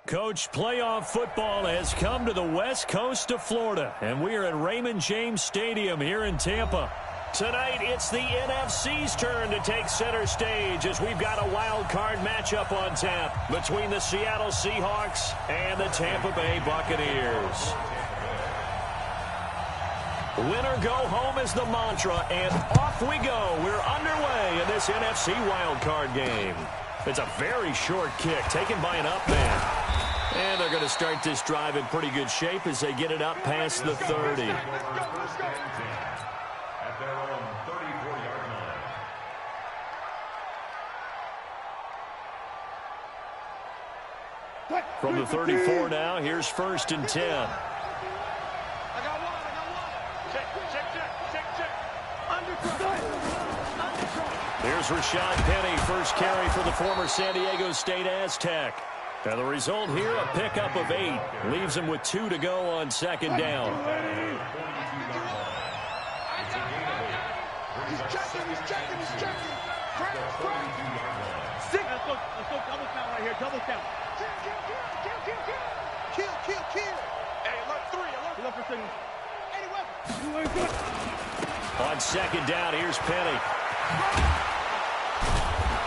Coach, playoff football has come to the west coast of Florida, and we are at Raymond James Stadium here in Tampa. Tonight, it's the NFC's turn to take center stage as we've got a wild card matchup on tap between the Seattle Seahawks and the Tampa Bay Buccaneers. Win or go home is the mantra, and off we go. We're underway in this NFC wild card game. It's a very short kick taken by an up man. And they're going to start this drive in pretty good shape as they get it up past the 30. From the 34 now, here's 1st and 10. Here's Rashad Penny, first carry for the former San Diego State Aztec. And the result here, a pickup of 8. Leaves him with 2 to go on 2nd down. He's checking. Six. Let's go double count right here, double count. Kill. Hey, alert 3, alert for signal. On 2nd down, here's Penny.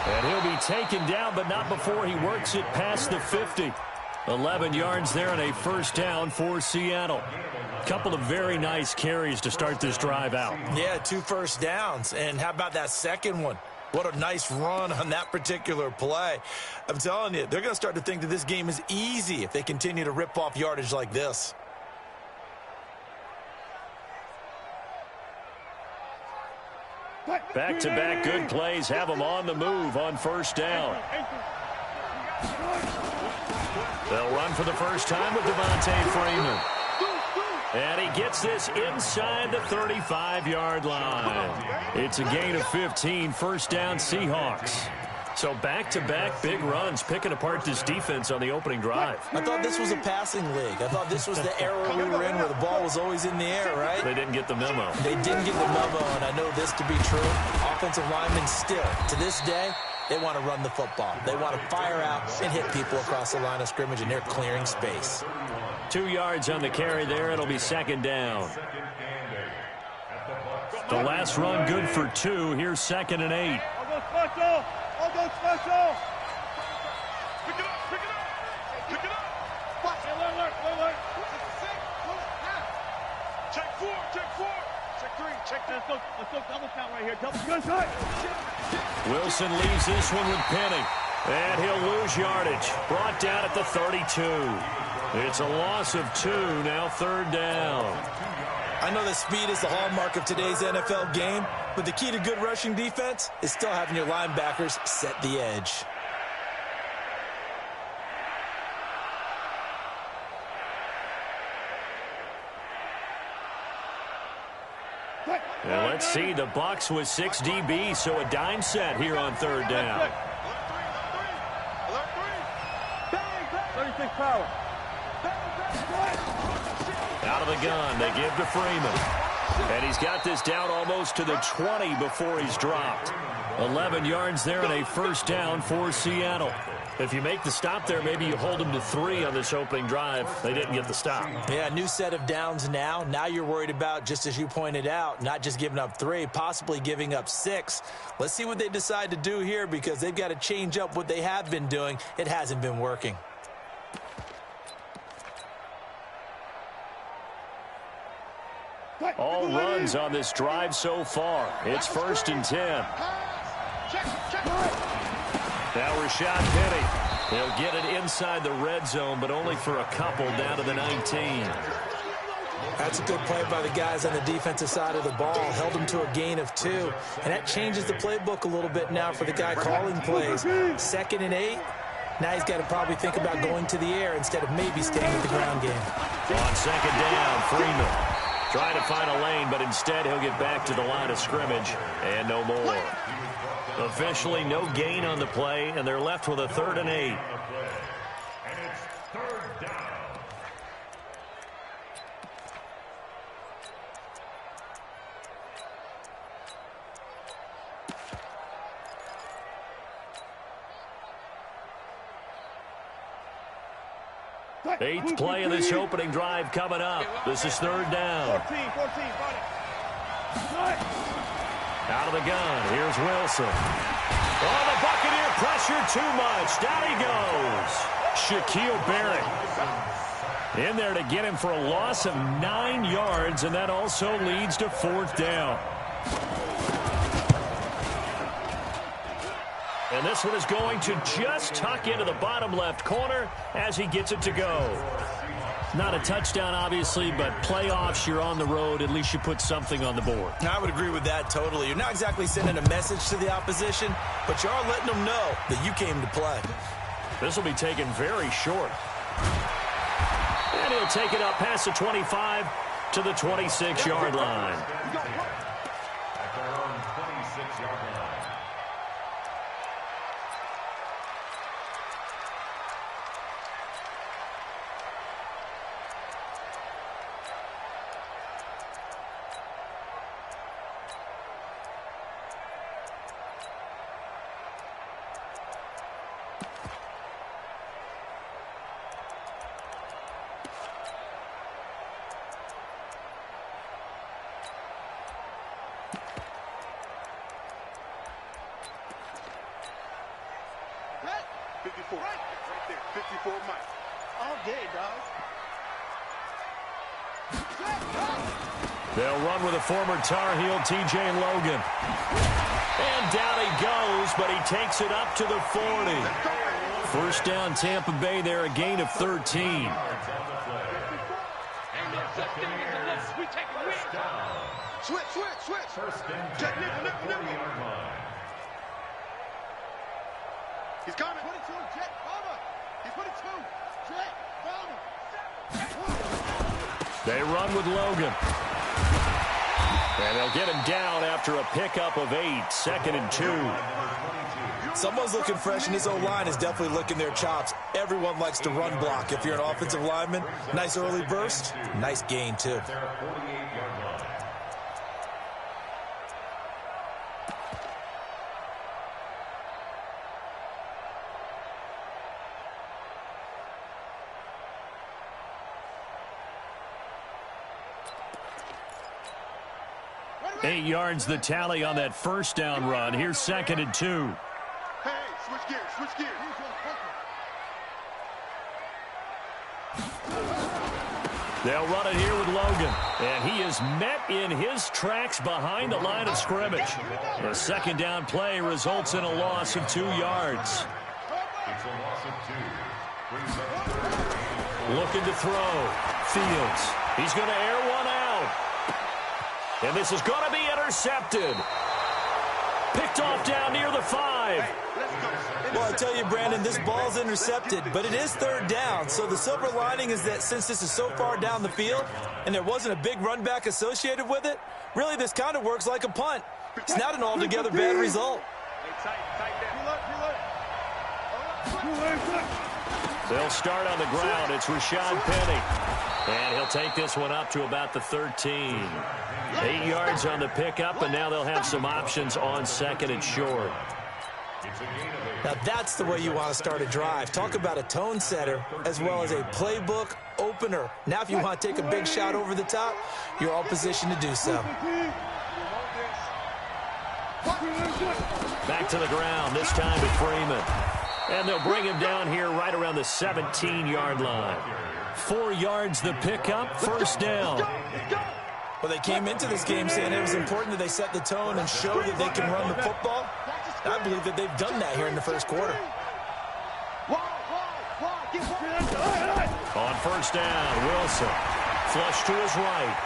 And he'll be taken down, but not before he works it past the 50. 11 yards there and a 1st down for Seattle. Couple of very nice carries to start this drive out. Yeah, 2 first downs. And how about that second one? What a nice run on that particular play. I'm telling you, they're going to start to think that this game is easy if they continue to rip off yardage like this. Back-to-back good plays have them on the move on 1st down. They'll run for the first time with Devontae Freeman. And he gets this inside the 35-yard line. It's a gain of 15, 1st down Seahawks. So back-to-back big runs, picking apart this defense on the opening drive. I thought this was a passing league. I thought this was the era we were in where the ball was always in the air, right? They didn't get the memo. They didn't get the memo, and I know this to be true. Offensive linemen still, to this day, they want to run the football. They want to fire out and hit people across the line of scrimmage, and they're clearing space. 2 yards on the carry there. It'll be 2nd down. The last run good for 2. Here's 2nd and 8. I'll go special. Pick it up. Alert. Check 4. Check 3. Let's go double count right here. Wilson leaves this one with Penny. And he'll lose yardage. Brought down at the 32. It's a loss of 2, now 3rd down. I know that speed is the hallmark of today's NFL game, but the key to good rushing defense is still having your linebackers set the edge. Well, let's see, the Bucs with 6 DBs, so a dime set here on 3rd down. 36 power. Out of the gun, they give to Freeman. And he's got this down almost to the 20 before he's dropped. 11 yards there and a 1st down for Seattle. If you make the stop there, maybe you hold them to 3 on this opening drive. They didn't get the stop. Yeah, new set of downs now. Now you're worried about, just as you pointed out, not just giving up 3, possibly giving up 6. Let's see what they decide to do here because they've got to change up what they have been doing. It hasn't been working. All runs on this drive so far. It's 1st and 10. Now Rashad Penny. He'll get it inside the red zone, but only for a couple down to the 19. That's a good play by the guys on the defensive side of the ball. Held them to a gain of 2. And that changes the playbook a little bit now for the guy calling plays. 2nd and 8. Now he's got to probably think about going to the air instead of maybe staying with the ground game. On 2nd down, Freeman. Trying to find a lane, but instead he'll get back to the line of scrimmage and no more. Officially no gain on the play, and they're left with a 3rd and 8. Eighth play of this opening drive coming up. This is third down. 14, Out of the gun. Here's Wilson. Oh, the Buccaneer pressure too much. Down he goes. Shaquille Barrett in there to get him for a loss of 9 yards, and that also leads to fourth down. And this one is going to just tuck into the bottom left corner as he gets it to go. Not a touchdown, obviously, but playoffs, you're on the road. At least you put something on the board. I would agree with that totally. You're not exactly sending a message to the opposition, but you are letting them know that you came to play. This will be taken very short. And he'll take it up past the 25 to the 26-yard line. Right there, 54 miles. All day, dog. They'll run with a former Tar Heel, T.J. Logan. And down he goes, but he takes it up to the 40. First down, Tampa Bay there, a gain of 13. Switch. He's coming. 22, Jet, Bomber. He's 22, Jet, Bomber. They run with Logan. And they'll get him down after a pickup of 8, 2nd and 2. Someone's looking fresh, and his O-line is definitely licking their chops. Everyone likes to run block. If you're an offensive lineman, nice early burst, nice gain, too. Eight yards the tally on that first down run. Here's 2nd and 2. Hey, switch gears. They'll run it here with Logan. And he is met in his tracks behind the line of scrimmage. The second down play results in a loss of 2 yards. It's a loss of 2. Looking to throw. Fields. He's going to air one out. And this is going to be intercepted. Picked off down near the 5. Well, I tell you, Brandon, this ball's intercepted, but it is third down. So the silver lining is that since this is so far down the field and there wasn't a big run back associated with it, really this kind of works like a punt. It's not an altogether bad result. They'll start on the ground. It's Rashad Penny. And he'll take this one up to about the 13. 8 yards on the pickup, and now they'll have some options on 2nd and short. Now that's the way you want to start a drive. Talk about a tone setter as well as a playbook opener. Now if you want to take a big shot over the top, you're all positioned to do so. Back to the ground, this time to Freeman. And they'll bring him down here right around the 17-yard line. 4 yards the pickup, first down. Well, they came into this game saying it was important that they set the tone and show that they can run the football. I believe that they've done that here in the first quarter. On first down, Wilson. Flush to his right.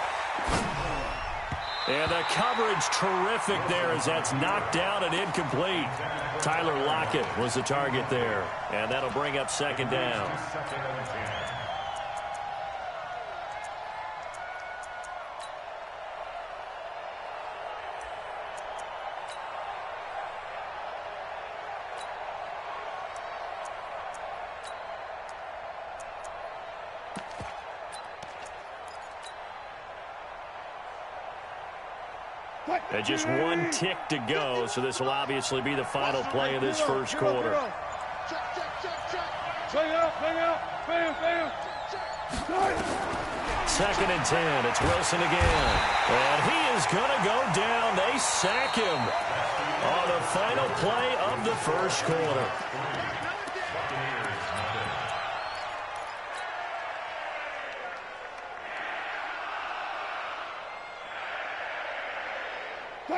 And the coverage terrific there as that's knocked down and incomplete. Tyler Lockett was the target there. And that'll bring up 2nd down. And just 1 tick to go, so this will obviously be the final play of this first quarter. Check. Bang out. Bam. 2nd and 10. It's Wilson again. And he is going to go down. They sack him on the final play of the first quarter.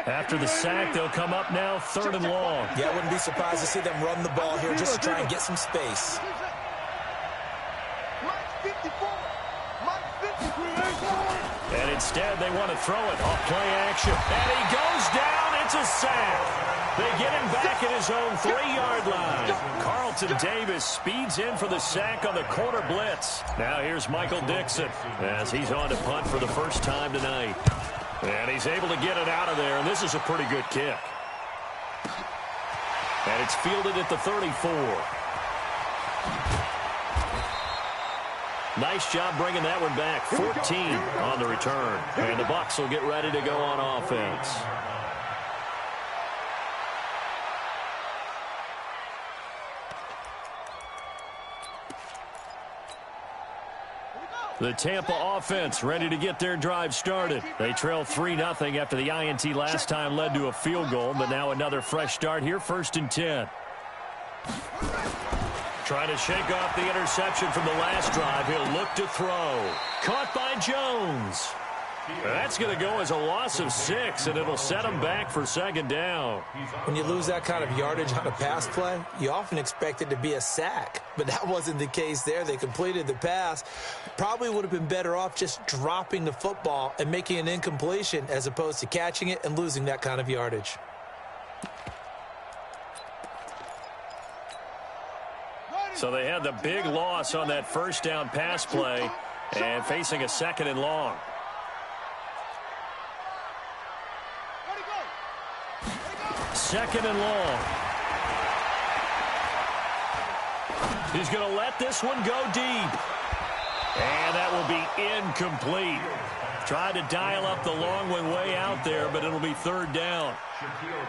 After the sack, they'll come up now 3rd and long. Yeah, I wouldn't be surprised to see them run the ball here just to try and get some space. And instead, they want to throw it off play action. And he goes down. It's a sack. They get him back at his own 3-yard line. Carlton Davis speeds in for the sack on the corner blitz. Now here's Michael Dixon as he's on to punt for the first time tonight. And he's able to get it out of there, and this is a pretty good kick. And it's fielded at the 34. Nice job bringing that one back. 14 on the return. And the Bucs will get ready to go on offense. The Tampa offense ready to get their drive started. They trail 3-0 after the INT last time led to a field goal, but now another fresh start here, 1st and 10. Trying to shake off the interception from the last drive. He'll look to throw. Caught by Jones. That's going to go as a loss of 6, and it'll set him back for 2nd down. When you lose that kind of yardage on a pass play, you often expect it to be a sack. But that wasn't the case there. They completed the pass. Probably would have been better off just dropping the football and making an incompletion as opposed to catching it and losing that kind of yardage. So they had the big loss on that 1st down pass play and facing a 2nd and long. Second and long. He's going to let this one go deep. And that will be incomplete. Tried to dial up the long one way out there, but it'll be 3rd down.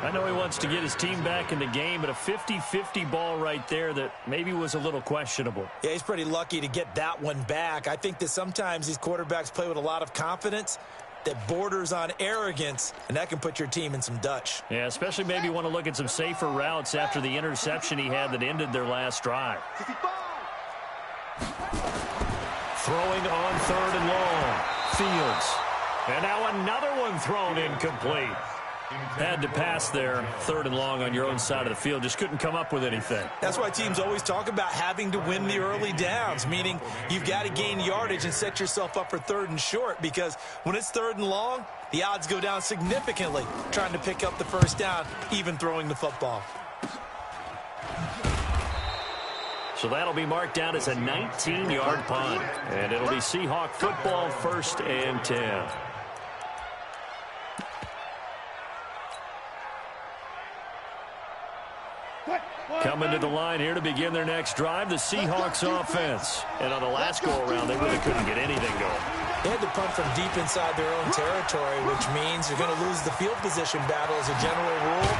I know he wants to get his team back in the game, but a 50-50 ball right there that maybe was a little questionable. Yeah, he's pretty lucky to get that one back. I think that sometimes these quarterbacks play with a lot of confidence that borders on arrogance, and that can put your team in some Dutch. Yeah, especially maybe want to look at some safer routes after the interception he had that ended their last drive. Throwing on 3rd and long. Fields. And now another one thrown incomplete. Had to pass there, 3rd and long on your own side of the field. Just couldn't come up with anything. That's why teams always talk about having to win the early downs, meaning you've got to gain yardage and set yourself up for 3rd and short, because when it's 3rd and long, the odds go down significantly trying to pick up the 1st down, even throwing the football. So that'll be marked down as a 19-yard punt. And it'll be Seahawk football, 1st and 10. Coming to the line here to begin their next drive, the Seahawks offense. And on the last go-around, they really couldn't get anything going. They had to punt from deep inside their own territory, which means you're going to lose the field position battle as a general rule.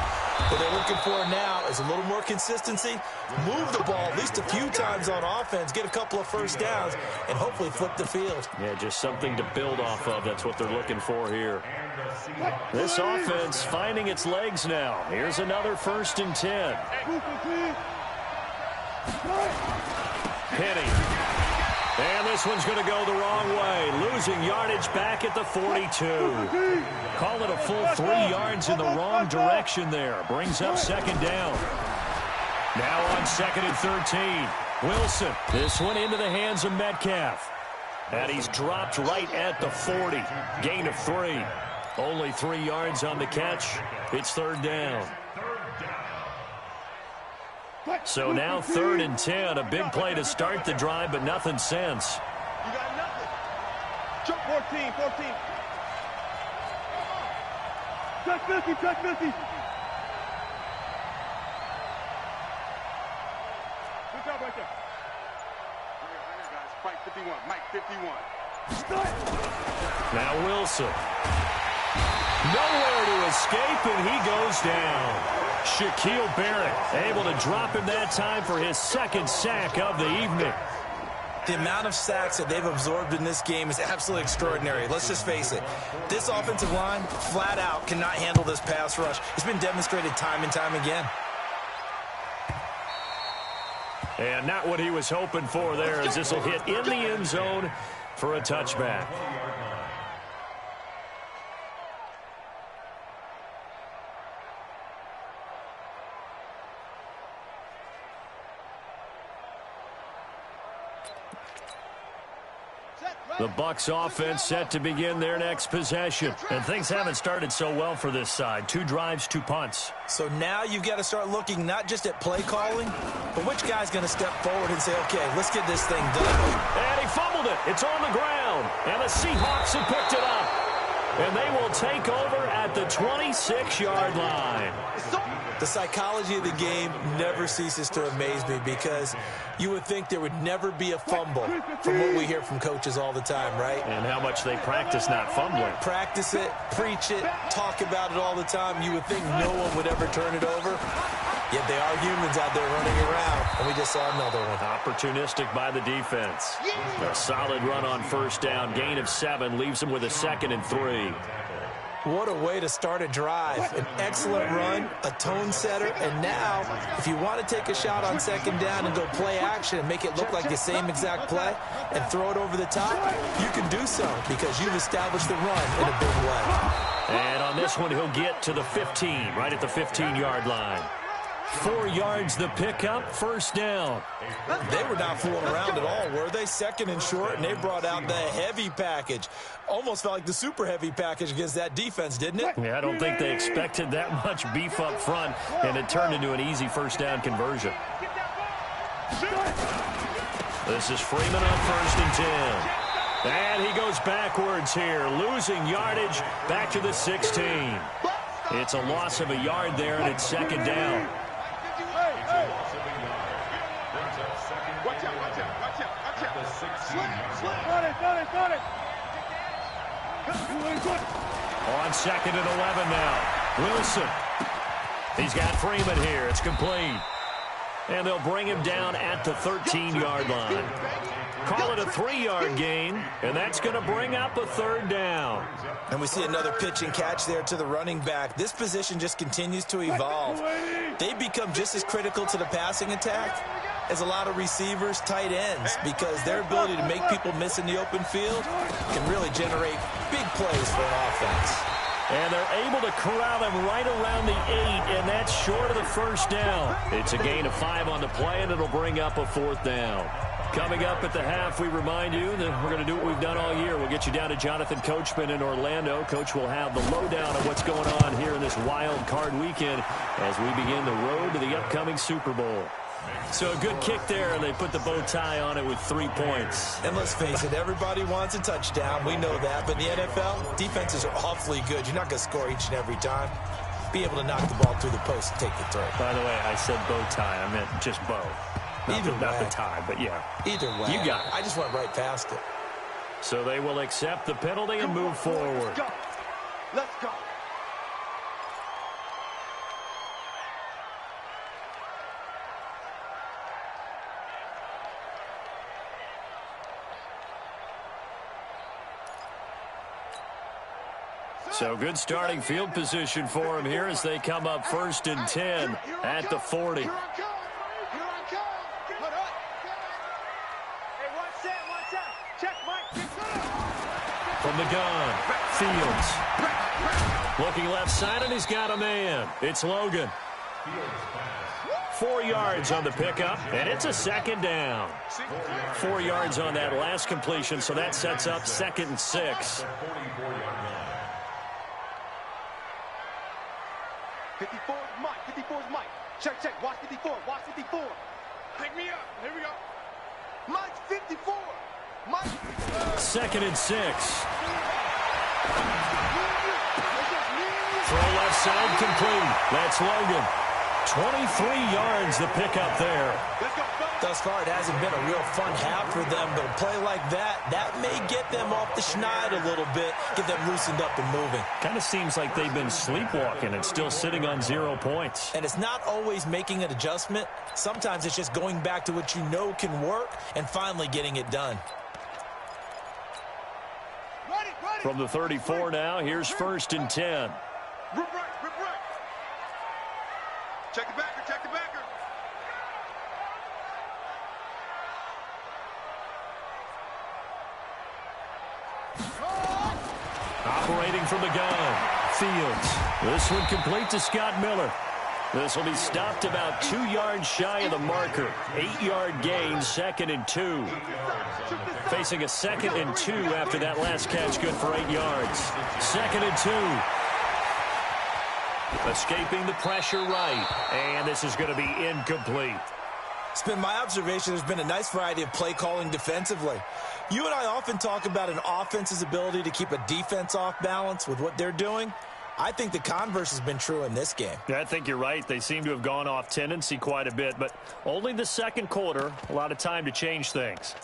What they're looking for now is a little more consistency, move the ball at least a few times on offense, get a couple of 1st downs, and hopefully flip the field. Yeah, just something to build off of. That's what they're looking for here. This offense finding its legs now. Here's another 1st and 10. Penny. And this one's going to go the wrong way. Losing yardage back at the 42. Call it a full 3 yards in the wrong direction there. Brings up 2nd down. Now on 2nd and 13. Wilson. This one into the hands of Metcalf. And he's dropped right at the 40. Gain of 3. Only 3 yards on the catch. It's 3rd down. So now 3rd and 10. A big play to start the drive, but nothing since. You got nothing. Jump 14. Touch 50. Good job right there. Right here, guys. Fight 51. Mike 51. Now Wilson. Nowhere to escape, and he goes down. Shaquille Barrett able to drop him that time for his 2nd sack of the evening. The amount of sacks that they've absorbed in this game is absolutely extraordinary. Let's just face it. This offensive line, flat out, cannot handle this pass rush. It's been demonstrated time and time again. And not what he was hoping for there, as this will hit in the end zone for a touchback. The Bucs offense set to begin their next possession. And things haven't started so well for this side. 2 drives, 2 punts. So now you've got to start looking not just at play calling, but which guy's going to step forward and say, okay, let's get this thing done. And he fumbled it. It's on the ground. And the Seahawks have picked it up. And they will take over at the 26-yard line. The psychology of the game never ceases to amaze me, because you would think there would never be a fumble from what we hear from coaches all the time, right? And how much they practice not fumbling. Practice it, preach it, talk about it all the time. You would think no one would ever turn it over. Yet they are humans out there running around, and we just saw another one. Opportunistic by the defense. A solid run on first down. Gain of 7 leaves them with a 2nd and 3. What a way to start a drive. An excellent run, a tone setter, and now, if you want to take a shot on 2nd down and go play action and make it look like the same exact play and throw it over the top, you can do so because you've established the run in a big way. And on this one, he'll get to the 15, right at the 15-yard line. 4 yards the pickup, first down. They were not fooling around at all, were they? 2nd and short, and they brought out the heavy package. Almost felt like the super heavy package against that defense, didn't it? Yeah, I don't think they expected that much beef up front, and it turned into an easy first down conversion. This is Freeman on 1st and 10. And he goes backwards here, losing yardage back to the 16. It's a loss of a yard there, and it's 2nd down. On 2nd and 11 now. Wilson. He's got Freeman here. It's complete. And they'll bring him down at the 13-yard line. Call it a 3-yard gain, and that's going to bring up a 3rd down. And we see another pitch and catch there to the running back. This position just continues to evolve. They become just as critical to the passing attack as a lot of receivers, tight ends, because their ability to make people miss in the open field can really generate big plays for an offense. And they're able to corral him right around the 8, and that's short of the first down. It's a gain of 5 on the play, and it'll bring up a 4th down. Coming up at the half, we remind you that we're going to do what we've done all year. We'll get you down to Jonathan Coachman in Orlando. Coach will have the lowdown of what's going on here in this wild card weekend as we begin the road to the upcoming Super Bowl. So a good kick there, and they put the bow tie on it with 3 points. And let's face it, everybody wants a touchdown. We know that. But in the NFL, defenses are awfully good. You're not going to score each and every time. Be able to knock the ball through the post and take the throw. By the way, I said bow tie. I meant just bow. Not the tie, but yeah. Either way. You got it. I just went right past it. So they will accept the penalty and move forward. Let's go. Let's go. So good starting field position for him here as they come up 1st and 10 at the 40. Here I come. Here I come. Hold up. Hey, watch that. Check, Mike. From the gun, Fields. Looking left side, and he's got a man. It's Logan. 4 yards on the pickup, and it's a 2nd down. 4 yards on that last completion, so that sets up 2nd and 6. 54 is Mike. 54 is Mike. Check. Watch 54. Watch 54. Pick me up. Here we go. Mike's 54. Mike. 2nd and 6. Throw left side complete. That's Logan. 23 yards the pickup there. Thus far, it hasn't been a real fun half for them, but a play like that may get them off the schneid a little bit, get them loosened up and moving. Kind of seems like they've been sleepwalking and still sitting on 0 points. And it's not always making an adjustment. Sometimes it's just going back to what you know can work and finally getting it done. From the 34 now, here's 1st and 10. Rip right. Check the backer, check the backer. Operating from the gun, Fields. This one complete to Scott Miller. This will be stopped about 2 yards shy of the marker. 8-yard gain, 2nd and 2. Facing a 2nd and 2 after that last catch, good for 8 yards. 2nd and 2. Escaping the pressure right. And this is going to be incomplete. It's been my observation there's been a nice variety of play calling defensively. You and I often talk about an offense's ability to keep a defense off balance with what they're doing. I think the converse has been true in this game. Yeah, I think you're right. They seem to have gone off tendency quite a bit, but only the second quarter, a lot of time to change things.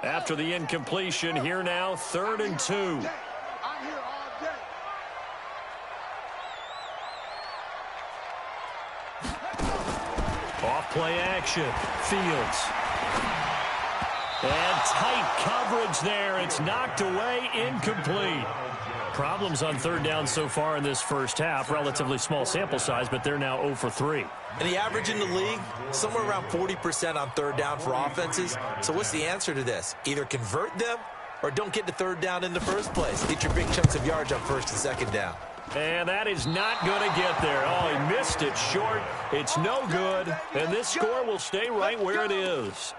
After the incompletion, here now, 3rd and 2. I'm here all day. Off play action, Fields. And tight coverage there. It's knocked away, incomplete. Problems on 3rd down so far in this first half. Relatively small sample size, but they're now 0 for 3. And the average in the league, somewhere around 40% on 3rd down for offenses. So what's the answer to this? Either convert them or don't get to 3rd down in the first place. Get your big chunks of yards on 1st and 2nd down. And that is not going to get there. Oh, he missed it short. It's no good. And this score will stay right where it is.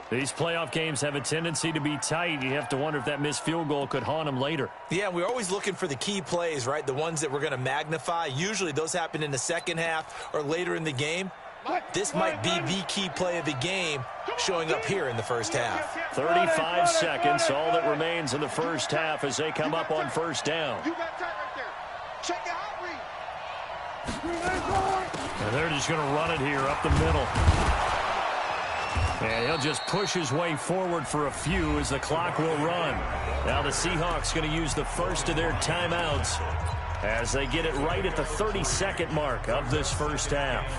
These playoff games have a tendency to be tight. You have to wonder if that missed field goal could haunt them later. Yeah, we're always looking for the key plays, right? The ones that we're going to magnify. Usually those happen in the second half or later in the game. This might be the key play of the game showing up here in the first half. 35 seconds, all that remains in the first half as they come up on 1st down. You got tight right there. Check the out read. And they're just going to run it here up the middle. And he'll just push his way forward for a few as the clock will run. Now the Seahawks going to use the first of their timeouts as they get it right at the 32nd mark of this first half.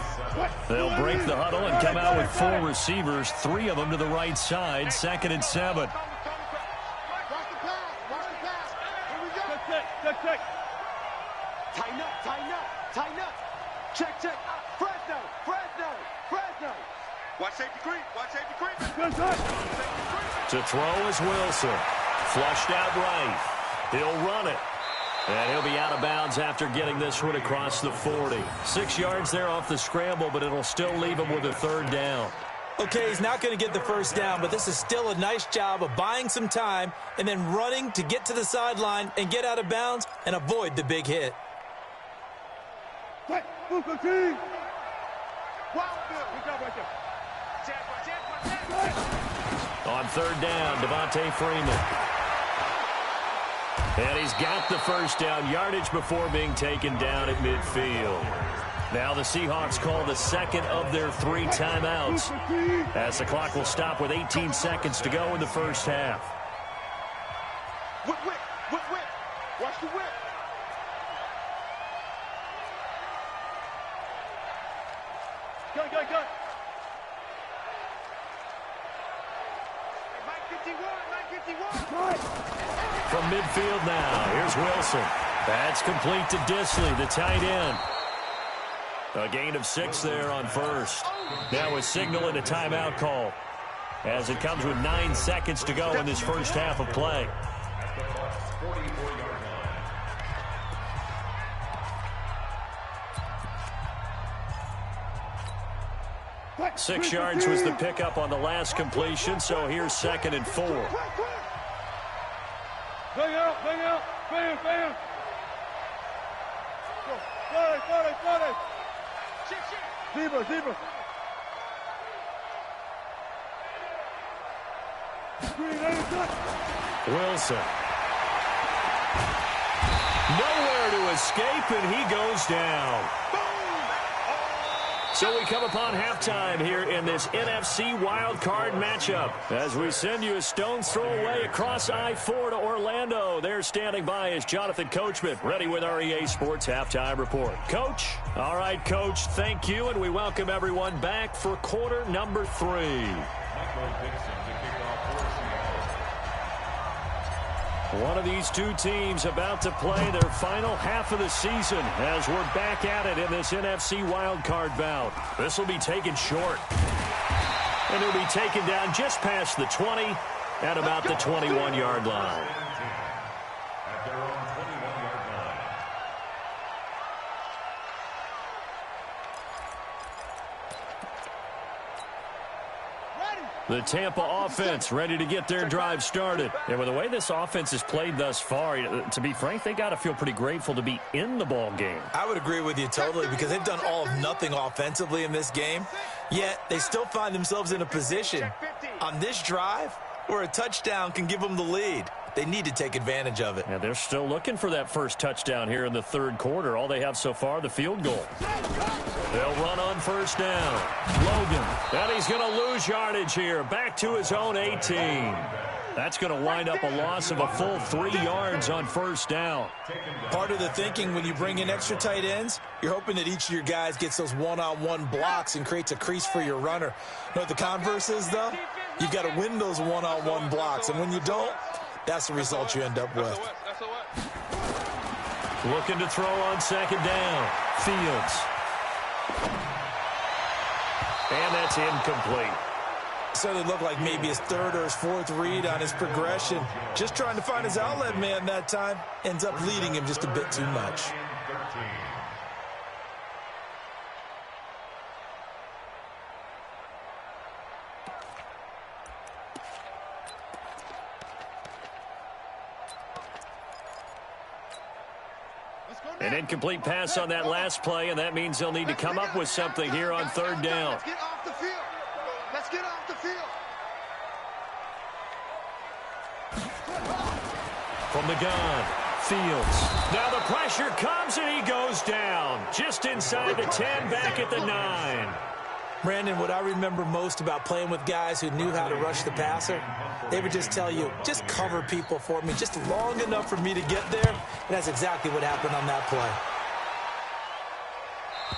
They'll break the huddle and come out with 4 receivers, 3 of them to the right side, 2nd and 7. Watch the pass. Watch the pass. Here we go. Check. Tighten up. Check. Fresno. Watch safety creep. To throw is Wilson. Flushed out right. He'll run it. And he'll be out of bounds after getting this one across the 40. 6 yards there off the scramble, but it'll still leave him with a 3rd down. Okay, he's not going to get the first down, but this is still a nice job of buying some time and then running to get to the sideline and get out of bounds and avoid the big hit. On 3rd down, Devontae Freeman. And he's got the first down, yardage before being taken down at midfield. Now the Seahawks call the second of their 3 timeouts as the clock will stop with 18 seconds to go in the first half. Whip. Watch the whip. Go. Mike 51. From midfield now, here's Wilson. That's complete to Disley, the tight end. A gain of 6 there on 1st. Now a signal and a timeout call as it comes with 9 seconds to go in this first half of play. Six yards was the pickup on the last completion, so here's 2nd and 4. Bang out. Bam. Go. Zebra. Wilson. Nowhere to escape, and he goes down. So we come upon halftime here in this NFC wildcard matchup as we send you a stone's throw away across I-4 to Orlando. There standing by is Jonathan Coachman, ready with our EA Sports Halftime Report. Coach? All right, Coach, thank you, and we welcome everyone back for quarter number 3. One of these two teams about to play their final half of the season as we're back at it in this NFC wildcard bout. This will be taken short. And it'll be taken down just past the 20 at about the 21-yard line. The Tampa offense ready to get their drive started. And with the way this offense has played thus far, to be frank, they got to feel pretty grateful to be in the ball game. I would agree with you totally because they've done all of nothing offensively in this game, yet they still find themselves in a position on this drive where a touchdown can give them the lead. They need to take advantage of it. Yeah, they're still looking for that first touchdown here in the third quarter. All they have so far, the field goal. They'll run on first down. Logan. And he's going to lose yardage here. Back to his own 18. That's going to wind up a loss of a full 3 yards on first down. Part of the thinking when you bring in extra tight ends, you're hoping that each of your guys gets those one-on-one blocks and creates a crease for your runner. You know what the converse is, though? You've got to win those one-on-one blocks, and when you don't, that's the result you end up with. Looking to throw on second down. Fields. And that's incomplete. So it looked like maybe his third or his fourth read on his progression. Just trying to find his outlet man that time. Ends up leading him just a bit too much. An incomplete pass on that last play, and that means they'll need to come up with something here on third down. Let's get off the field. Let's get off the field. From the gun, Fields. Now the pressure comes, and he goes down. Just inside the 10, back at the 9. Brandon, what I remember most about playing with guys who knew how to rush the passer, they would just tell you, just cover people for me, just long enough for me to get there. And that's exactly what happened on that play.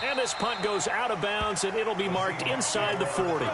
And this punt goes out of bounds, and it'll be marked inside the 40.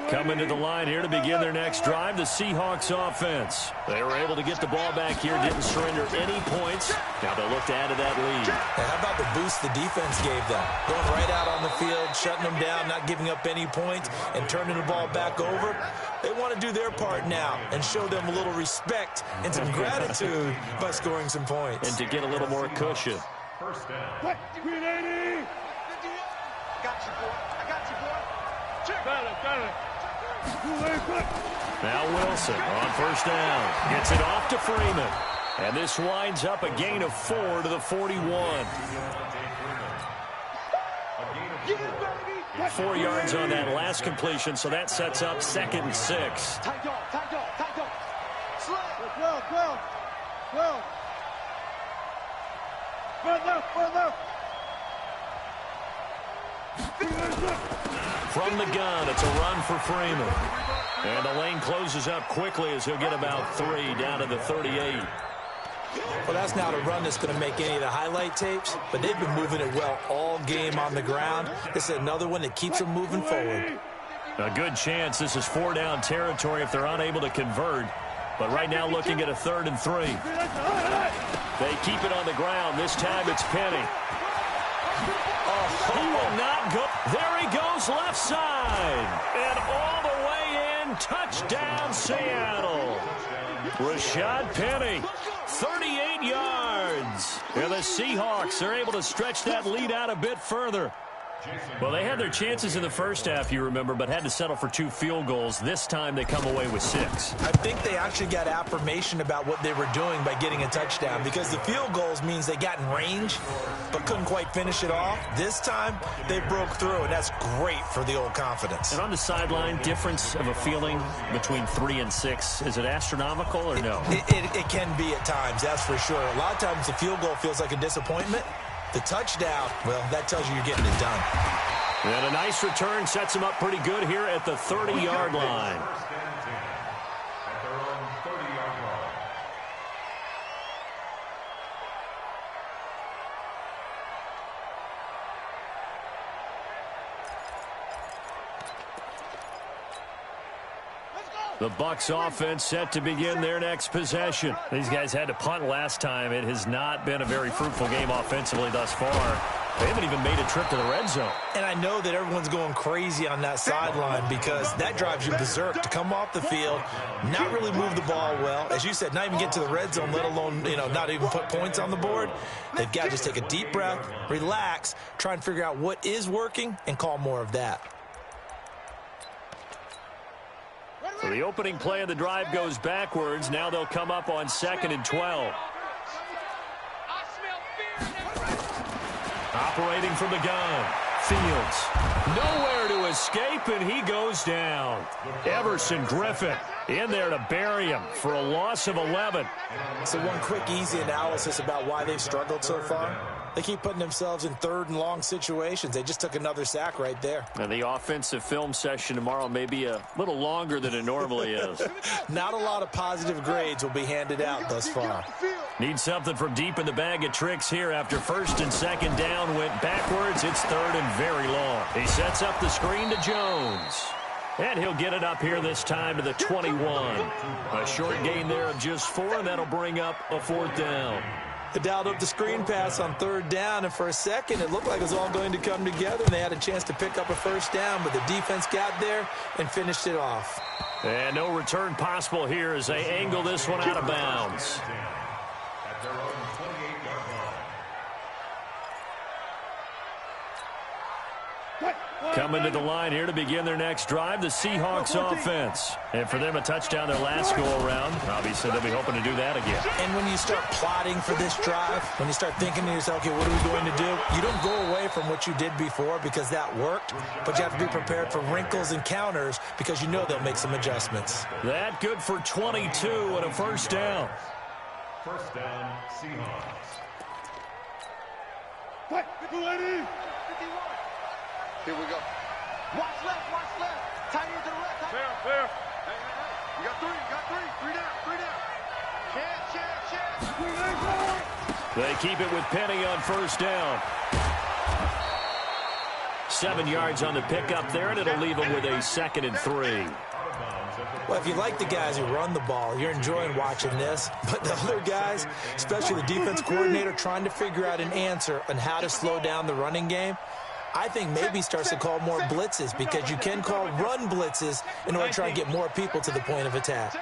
Coming to the line here to begin their next drive, the Seahawks offense. They were able to get the ball back here, didn't surrender any points. Now they'll look to add to that lead. How about the boost the defense gave them? Going right out on the field, shutting them down, not giving up any points, and turning the ball back over. They want to do their part now and show them a little respect and some gratitude by scoring some points. And to get a little more cushion. First down. 380. Got you, boy. I got you, boy. Got it. Now Wilson on first down. Gets it off to Freeman. And this winds up a gain of 4 to the 41. 4 yards on that last completion, so that sets up 2nd and 6. Tight dog. Slide. Well. From the gun, it's a run for Freeman. And the lane closes up quickly as he'll get about 3 down to the 38. Well, that's not a run that's going to make any of the highlight tapes, but they've been moving it well all game on the ground. This is another one that keeps them moving forward. A good chance this is 4-down territory if they're unable to convert. But right now looking at a 3rd and 3. They keep it on the ground. This time it's Penny. He will not go. There he goes left side. And all the way in. Touchdown, Seattle. Rashad Penny, 38 yards. And the Seahawks are able to stretch that lead out a bit further. Well, they had their chances in the first half, you remember, but had to settle for 2 field goals. This time they come away with 6. I think they actually got affirmation about what they were doing by getting a touchdown, because the field goals means they got in range but couldn't quite finish it off. This time they broke through, and that's great for the old confidence. And on the sideline, difference of a feeling between 3 and 6, is it astronomical or no? It can be at times, that's for sure. A lot of times the field goal feels like a disappointment. The touchdown, well, that tells you you're getting it done. And a nice return sets him up pretty good here at the 30-yard line. The Bucs offense set to begin their next possession. These guys had to punt last time. It has not been a very fruitful game offensively thus far. They haven't even made a trip to the red zone. And I know that everyone's going crazy on that sideline because that drives you berserk to come off the field, not really move the ball well. As you said, not even get to the red zone, let alone, not even put points on the board. They've got to just take a deep breath, relax, try and figure out what is working and call more of that. So the opening play of the drive goes backwards. Now they'll come up on 2nd and 12. Operating from the gun. Fields. Nowhere to escape, and he goes down. Everson Griffin in there to bury him for a loss of 11. So one quick, easy analysis about why they've struggled so far. They keep putting themselves in 3rd and long situations. They just took another sack right there. And the offensive film session tomorrow may be a little longer than it normally is. Not a lot of positive grades will be handed out thus far. Need something from deep in the bag of tricks here after 1st and 2nd down went backwards. It's 3rd and very long. He sets up the screen to Jones. And he'll get it up here this time to the 21. A short gain there of just 4, and that'll bring up a 4th down. They dialed up the screen pass on 3rd down, and for a second it looked like it was all going to come together, and they had a chance to pick up a 1st down, but the defense got there and finished it off. And no return possible here as they angle this one out of bounds. Coming to the line here to begin their next drive, the Seahawks offense. And for them, a touchdown their last go-around. Obviously, they'll be hoping to do that again. And when you start plotting for this drive, when you start thinking to yourself, okay, what are we going to do? You don't go away from what you did before because that worked, but you have to be prepared for wrinkles and counters because you know they'll make some adjustments. That good for 22 and a 1st down. 1st down, Seahawks. Here we go. Watch left, watch left. Tight end to the left. Fair. You got 3, you got 3. 3 down. Chance. They keep it with Penny on 1st down. 7 yards on the pickup there, and it'll leave them with a 2nd and 3. Well, if you like the guys who run the ball, you're enjoying watching this. But the other guys, especially the defense coordinator, trying to figure out an answer on how to slow down the running game, I think maybe starts to call more blitzes because you can call run blitzes in order to try and get more people to the point of attack.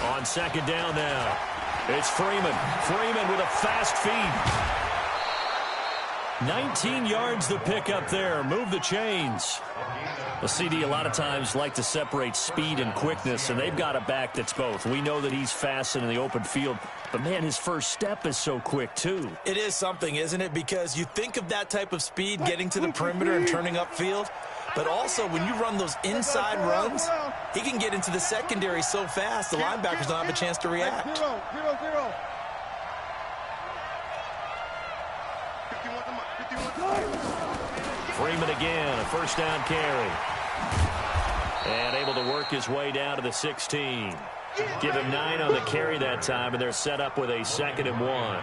On 2nd down now, it's Freeman. Freeman with a fast feed. 19 yards the pickup there. Move the chains. The CD a lot of times like to separate speed and quickness, and they've got a back that's both. We know that he's fast in the open field, but, man, his first step is so quick, too. It is something, isn't it? Because you think of that type of speed getting to the perimeter and turning upfield, but also when you run those inside runs, he can get into the secondary so fast the linebackers don't have a chance to react. 0. Freeman again, a 1st down carry. And able to work his way down to the 16. Give him 9 on the carry that time, and they're set up with a 2nd and 1.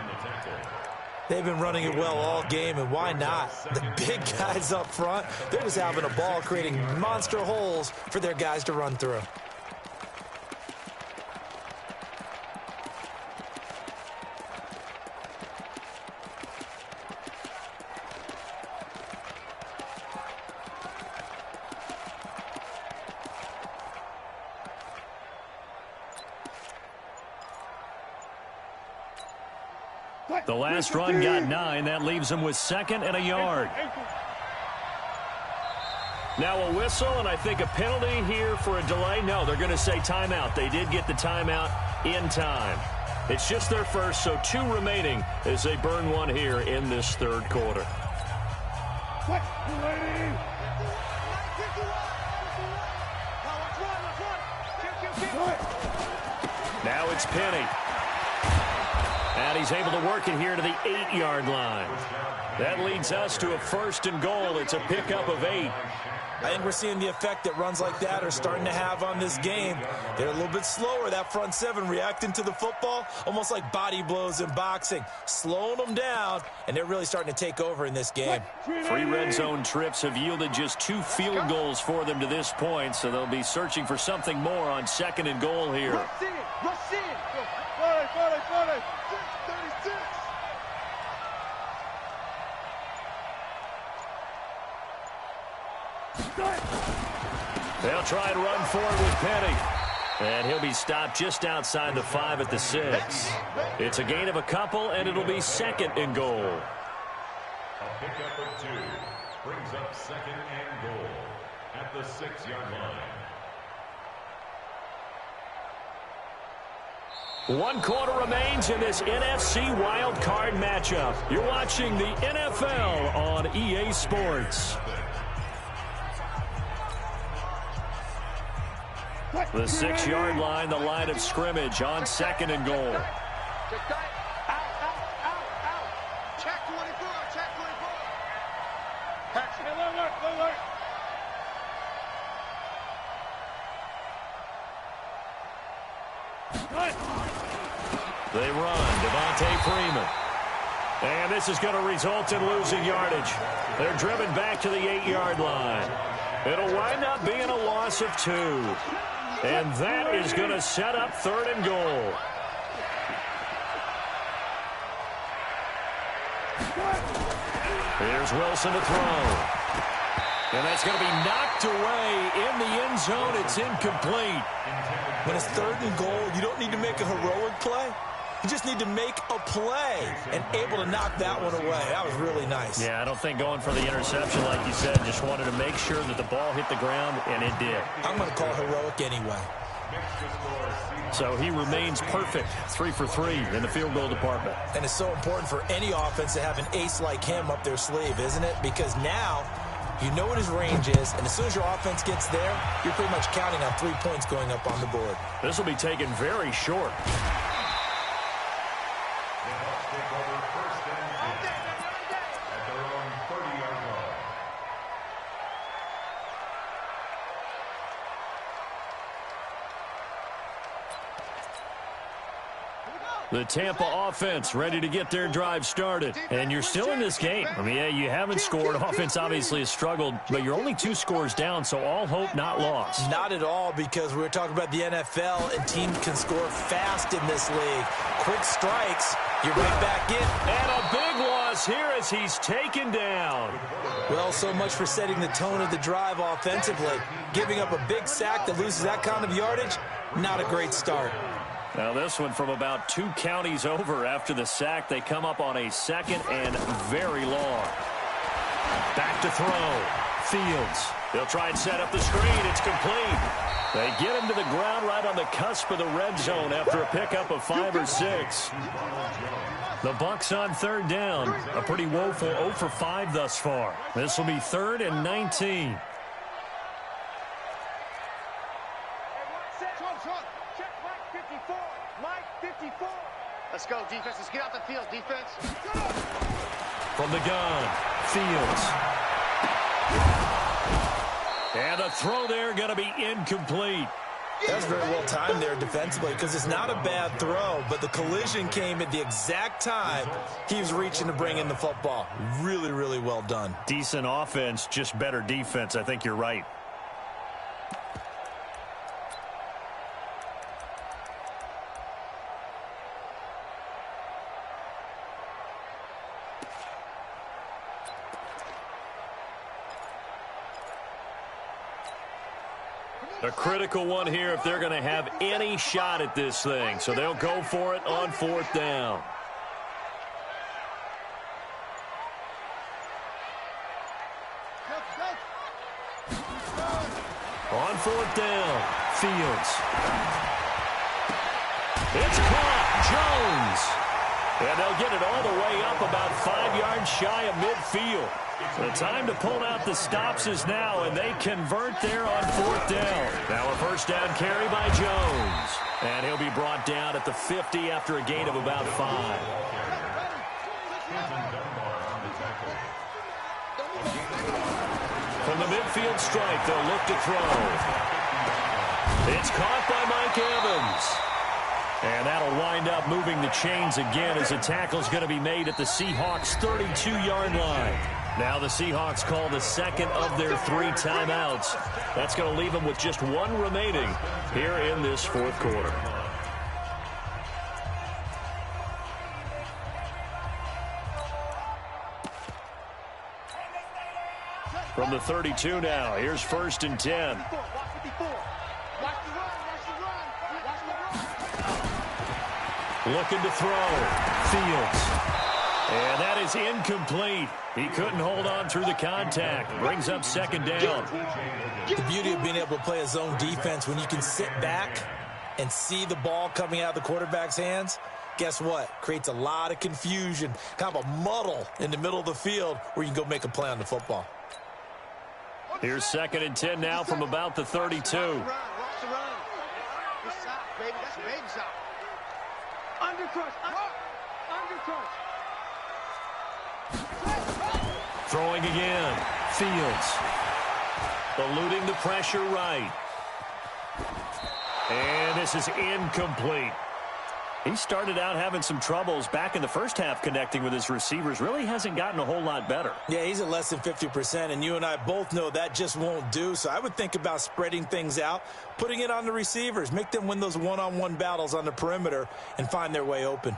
They've been running it well all game, and why not? The big guys up front, they're just having a ball creating monster holes for their guys to run through. The last run got 9. That leaves him with 2nd and a yard. Now a whistle, and I think a penalty here for a delay. No, they're going to say timeout. They did get the timeout in time. It's just their first, so 2 remaining as they burn 1 here in this 3rd quarter. Now it's Penny. And he's able to work it here to the 8-yard line. That leads us to a 1st and goal. It's a pickup of 8. I think we're seeing the effect that runs like that are starting to have on this game. They're a little bit slower, that front 7, reacting to the football, almost like body blows in boxing, slowing them down, and they're really starting to take over in this game. 3 red zone trips have yielded just 2 field goals for them to this point, so they'll be searching for something more on 2nd and goal here. Rush in! Rush in! 36! They'll try and run forward with Penny. And he'll be stopped just outside the 5 at the 6. It's a gain of a couple, and it'll be 2nd and goal. A pickup of 2 brings up 2nd and goal at the 6-yard line. 1 quarter remains in this NFC wild card matchup. You're watching the NFL on EA Sports. The 6-yard line, the line of scrimmage on 2nd and goal. Out, out. Check 24, check 24. They run. Devontae Freeman. And this is going to result in losing yardage. They're driven back to the 8-yard line. It'll wind up being a loss of 2. And that is going to set up 3rd and goal. Here's Wilson to throw. And that's going to be knocked away in the end zone. It's incomplete. When it's 3rd and goal, you don't need to make a heroic play. You just need to make a play and able to knock that one away. That was really nice. Yeah, I don't think going for the interception, like you said, just wanted to make sure that the ball hit the ground, and it did. I'm going to call heroic anyway. So he remains perfect, 3 for 3 in the field goal department. And it's so important for any offense to have an ace like him up their sleeve, isn't it? Because now you know what his range is, and as soon as your offense gets there, you're pretty much counting on 3 points going up on the board. This will be taken very short. The Tampa offense ready to get their drive started. And you're still in this game. I mean, yeah, you haven't scored. Offense obviously has struggled, but you're only 2 scores down, so all hope not lost. Not at all, because we were talking about the NFL, and teams can score fast in this league. Quick strikes, you're right back in. And a big loss here as he's taken down. Well, so much for setting the tone of the drive offensively. Giving up a big sack that loses that kind of yardage, not a great start. Now this one from about 2 counties over after the sack. They come up on a 2nd and very long. Back to throw. Fields. They'll try and set up the screen. It's complete. They get him to the ground right on the cusp of the red zone after a pickup of 5 or 6. The Bucs on 3rd down. A pretty woeful 0 for 5 thus far. This will be 3rd and 19. Let's go, defense. Let's get out the field, defense. From the gun, Fields. And a throw there going to be incomplete. That was very well timed there defensively, because it's not a bad throw, but the collision came at the exact time he was reaching to bring in the football. Really, really well done. Decent offense, just better defense. I think you're right. A critical one here if they're going to have any shot at this thing. So they'll go for it on 4th down. 4th down. Fields. It's caught. Jones. And they'll get it all the way up about 5 yards shy of midfield. The time to pull out the stops is now, and they convert there on 4th down. Now a first down carry by Jones. And he'll be brought down at the 50 after a gain of about 5. From the midfield stripe, they'll look to throw. It's caught by Mike Evans. And that'll wind up moving the chains again as a tackle's going to be made at the Seahawks' 32-yard line. Now the Seahawks call the second of their 3 timeouts. That's going to leave them with just 1 remaining here in this 4th quarter. From the 32 now, here's 1st and 10. Looking to throw. Fields. And that is incomplete. He couldn't hold on through the contact. Brings up 2nd down. The beauty of being able to play a zone defense when you can sit back and see the ball coming out of the quarterback's hands, guess what? Creates a lot of confusion, kind of a muddle in the middle of the field where you can go make a play on the football. Here's 2nd and 10 now from about the 32. Throwing again. Fields. Eluding the pressure right. And this is incomplete. He started out having some troubles back in the first half connecting with his receivers. Really hasn't gotten a whole lot better. Yeah, he's at less than 50%, and you and I both know that just won't do. So I would think about spreading things out, putting it on the receivers, make them win those one-on-one battles on the perimeter and find their way open.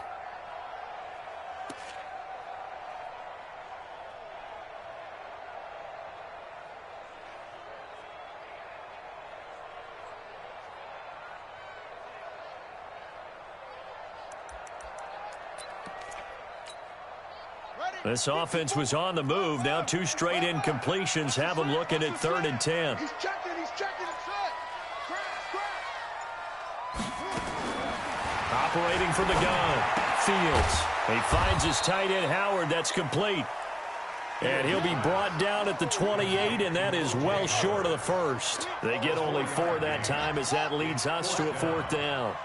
This offense was on the move. Now 2 straight incompletions have them looking at 3rd and 10. He's checking, it's set. Operating for the gun. Fields. He finds his tight end, Howard. That's complete. And he'll be brought down at the 28, and that is well short of the first. They get only 4 that time as that leads us to a 4th down.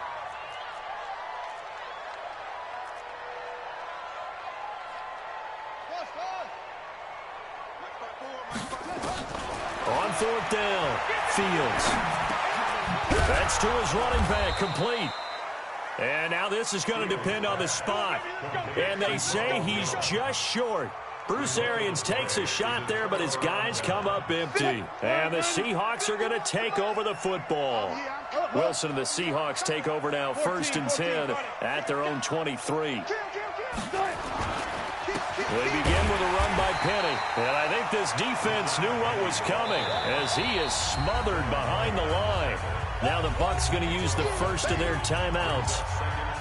On 4th down, Fields. That's to his running back, complete. And now this is going to depend on the spot. And they say he's just short. Bruce Arians takes a shot there, but his guys come up empty. And the Seahawks are going to take over the football. Wilson and the Seahawks take over now, 1st and 10 at their own 23. They begin with a run by Penny. And I think this defense knew what was coming as he is smothered behind the line. Now the Bucs going to use the first of their timeouts.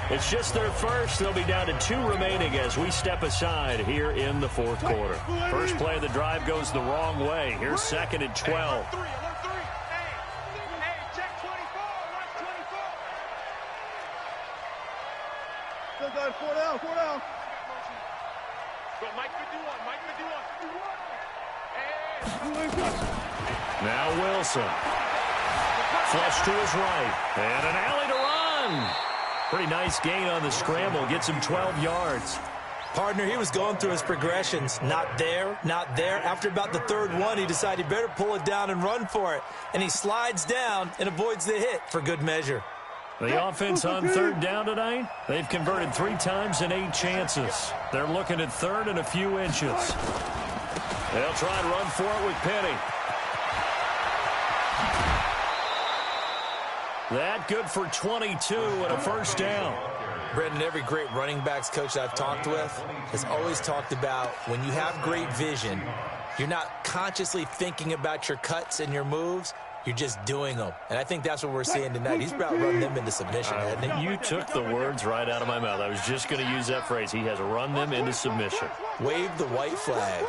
It's just their first. They'll be down to 2 remaining as we step aside here in the 4th quarter. First play of the drive goes the wrong way. Here's 2nd and 12. Four down. Now Wilson. Flush to his right. And an alley to run. Pretty nice gain on the scramble. Gets him 12 yards. Partner, he was going through his progressions. Not there, not there. After about the 3rd one, he decided he better pull it down and run for it. And he slides down and avoids the hit for good measure. The offense on 3rd down tonight, they've converted 3 times in 8 chances. They're looking at 3rd and a few inches. They'll try and run for it with Penny. That good for 22 and a first down. Brendan, every great running backs coach I've talked with has always talked about when you have great vision, you're not consciously thinking about your cuts and your moves. You're just doing them. And I think that's what we're seeing tonight. He's about running them into submission, hasn't he? You took the words right out of my mouth. I was just going to use that phrase. He has run them into submission. Wave the white flag.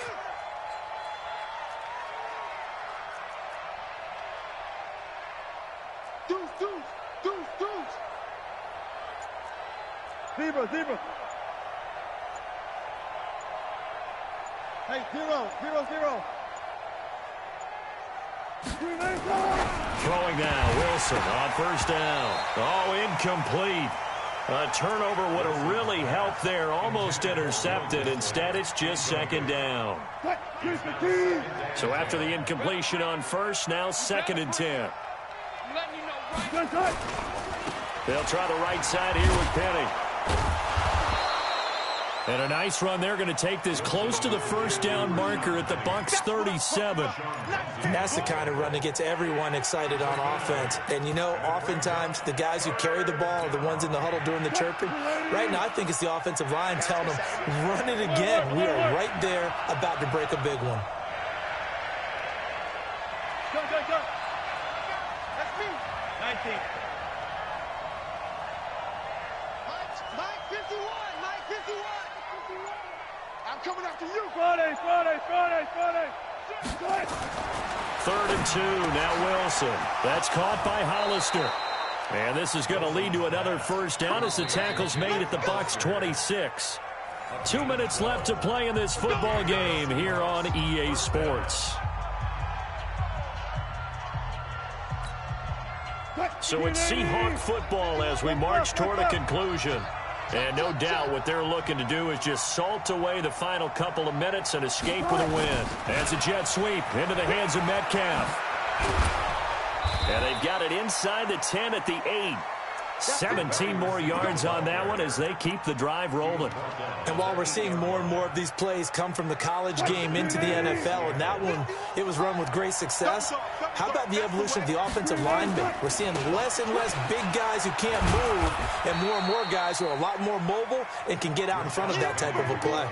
Zebra. Hey, 0. Throwing now, Wilson on first down. Oh, incomplete. A turnover would have really helped there, almost intercepted. Instead, it's just second down. So after the incompletion on first, now 2nd and 10. They'll try the right side here with Penny. And a nice run. They're going to take this close to the first down marker at the Bucs 37. And that's the kind of run that gets everyone excited on offense. And, you know, oftentimes the guys who carry the ball are the ones in the huddle doing the chirping. Right now, I think it's the offensive line telling them, run it again. We are right there about to break a big one. Go. That's me. 19. Mike 51. I'm coming after you. Friday. 3rd and 2. Now Wilson. That's caught by Hollister. And this is going to lead to another first down as the tackle's made at the Bucs 26. 2 minutes left to play in this football game here on EA Sports. So it's Seahawk football as we march toward a conclusion. And no doubt what they're looking to do is just salt away the final couple of minutes and escape with a win. As a jet sweep into the hands of Metcalf. And they've got it inside the 10 at the 8. 17 more yards on that one as they keep the drive rolling. And while we're seeing more and more of these plays come from the college game into the NFL, and that one, it was run with great success, how about the evolution of the offensive linemen? We're seeing less and less big guys who can't move and more guys who are a lot more mobile and can get out in front of that type of a play.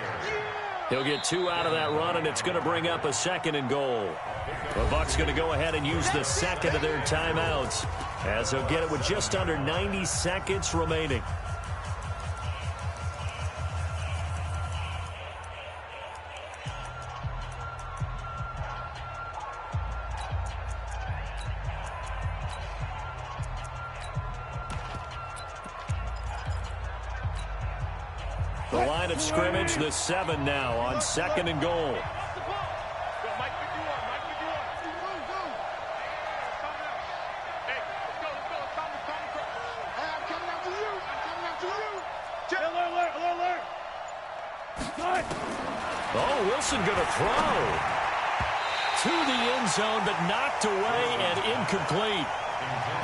He'll get 2 out of that run, and it's going to bring up a 2nd and goal. The Bucs going to go ahead and use the second of their timeouts as they'll get it with just under 90 seconds remaining. The line of scrimmage, the 7 now on 2nd and goal. Oh, Wilson going to throw to the end zone, but knocked away and incomplete.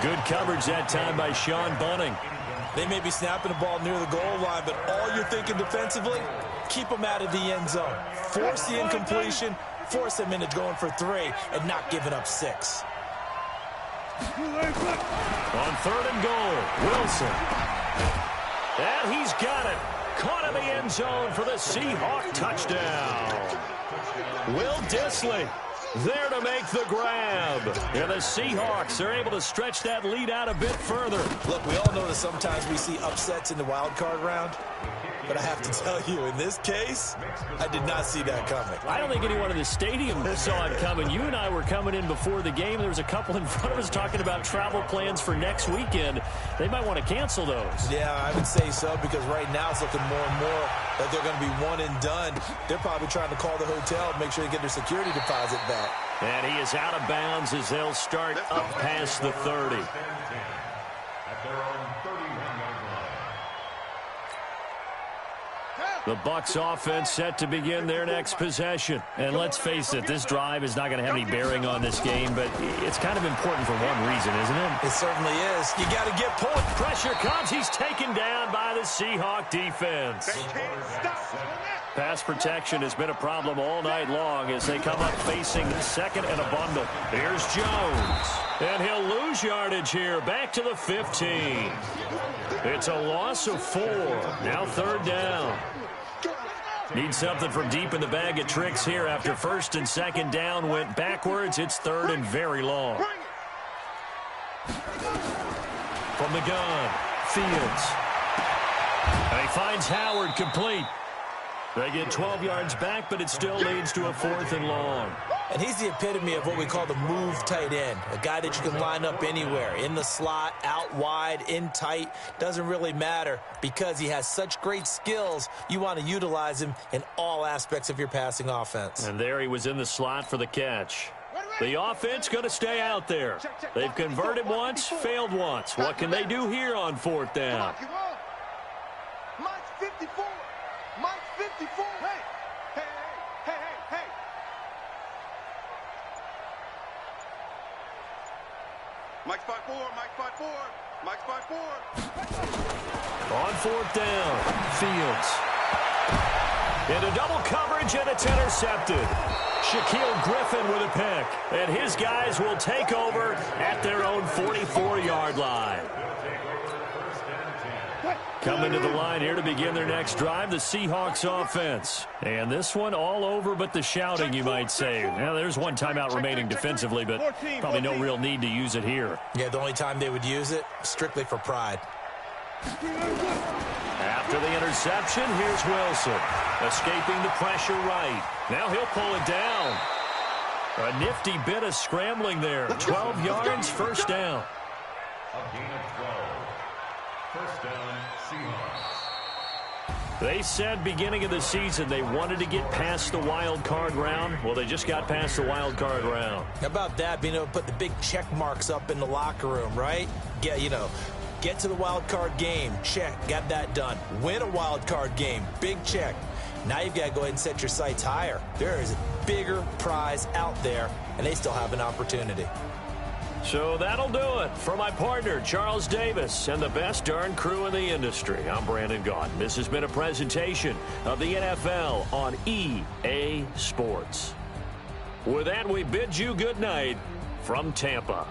Good coverage that time by Sean Bunting. They may be snapping the ball near the goal line, but all you're thinking defensively, keep them out of the end zone. Force the incompletion, force them into going for 3, and not giving up 6. On 3rd and goal, Wilson. And he's got it. Caught in the end zone for the Seahawk touchdown. Will Dissly there to make the grab. And the Seahawks are able to stretch that lead out a bit further. Look, we all know that sometimes we see upsets in the wild card round. But I have to tell you, in this case, I did not see that coming. I don't think anyone in the stadium saw it coming. You and I were coming in before the game. There was a couple in front of us talking about travel plans for next weekend. They might want to cancel those. Yeah, I would say so, because right now it's looking more and more that they're going to be one and done. They're probably trying to call the hotel and make sure they get their security deposit back. And he is out of bounds as they'll start up past the 30. The Bucs offense set to begin their next possession. And let's face it, this drive is not going to have any bearing on this game, but it's kind of important for one reason, isn't it? It certainly is. You got to get point. Pressure comes. He's taken down by the Seahawk defense. Pass protection has been a problem all night long as they come up facing second and a bundle. Here's Jones. And he'll lose yardage here. Back to the 15. It's a loss of 4. Now 3rd down. Need something from deep in the bag of tricks here after 1st and 2nd down went backwards. It's 3rd and very long. From the gun, Fields. And he finds Howard complete. They get 12 yards back, but it still leads to a 4th and long. And he's the epitome of what we call the move tight end, a guy that you can line up anywhere, in the slot, out wide, in tight. Doesn't really matter because he has such great skills. You want to utilize him in all aspects of your passing offense. And there he was in the slot for the catch. The offense going to stay out there. They've converted once, failed once. What can they do here on fourth down? Mike's 54. Mike's 54. Hey. Mike's 5'4", Mike's 5'4", Mike's 5'4". On fourth down, Fields. Into double coverage, and it's intercepted. Shaquille Griffin with a pick. And his guys will take over at their own 44-yard line. Coming to the line here to begin their next drive, the Seahawks offense. And this one all over but the shouting, you might say. Now, there's one timeout remaining defensively, but probably no real need to use it here. Yeah, the only time they would use it, strictly for pride. After the interception, here's Wilson. Escaping the pressure right. Now he'll pull it down. A nifty bit of scrambling there. 12 yards, first down. A gain of 12. First down, Seahawks. They said beginning of the season they wanted to get past the wild card round. Well, they just got past the wild card round. How about that, being able to put the big check marks up in the locker room, right? Get to the wild card game, check, got that done. Win a wild card game, big check. Now you've got to go ahead and set your sights higher. There is a bigger prize out there, and they still have an opportunity. So that'll do it for my partner, Charles Davis, and the best darn crew in the industry. I'm Brandon Gaudin. This has been a presentation of the NFL on EA Sports. With that, we bid you good night from Tampa.